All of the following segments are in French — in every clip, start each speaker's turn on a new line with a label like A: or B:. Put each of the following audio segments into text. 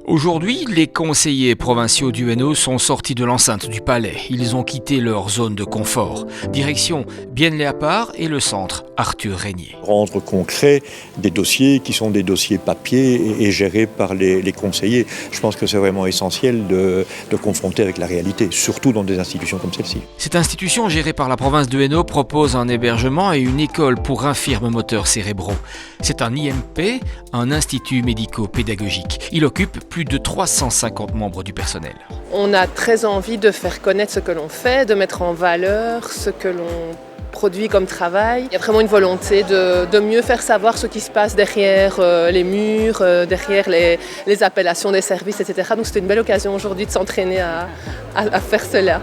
A: Aujourd'hui, les conseillers provinciaux du Hainaut sont sortis de l'enceinte du palais. Ils ont quitté leur zone de confort. Direction Bienne-les-Apart et le centre Arthur Régnier.
B: Rendre concret des dossiers qui sont des dossiers papier et gérés par les conseillers. Je pense que c'est vraiment essentiel de confronter avec la réalité, surtout dans des institutions comme celle-ci.
A: Cette institution gérée par la province de Hainaut propose un hébergement et une école pour infirmes moteurs cérébraux. C'est un IMP, un institut médico-pédagogique. Il occupe plus de 350 membres du personnel.
C: On a très envie de faire connaître ce que l'on fait, de mettre en valeur ce que l'on produit comme travail. Il y a vraiment une volonté de mieux faire savoir ce qui se passe derrière les murs, derrière les appellations des services, etc. Donc c'était une belle occasion aujourd'hui de s'entraîner à faire cela.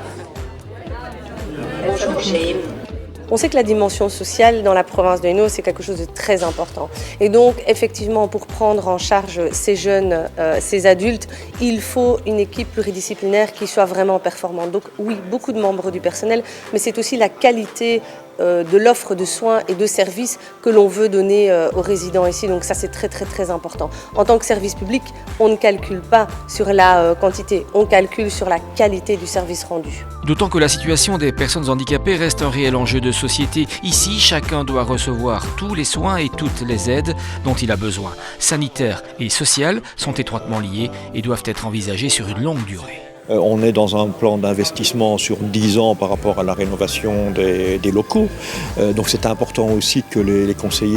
D: On sait que la dimension sociale dans la province de Hainaut, c'est quelque chose de très important. Et donc, effectivement, pour prendre en charge ces jeunes, ces adultes, il faut une équipe pluridisciplinaire qui soit vraiment performante. Donc oui, beaucoup de membres du personnel, mais c'est aussi la qualité de l'offre de soins et de services que l'on veut donner aux résidents ici. Donc ça, c'est très, très, très important. En tant que service public, on ne calcule pas sur la quantité, on calcule sur la qualité du service rendu.
A: D'autant que la situation des personnes handicapées reste un réel enjeu de société. Ici, chacun doit recevoir tous les soins et toutes les aides dont il a besoin. Sanitaires et sociales sont étroitement liés et doivent être envisagés sur une longue durée.
B: On est dans un plan d'investissement sur 10 ans par rapport à la rénovation des locaux. Donc c'est important aussi que les conseillers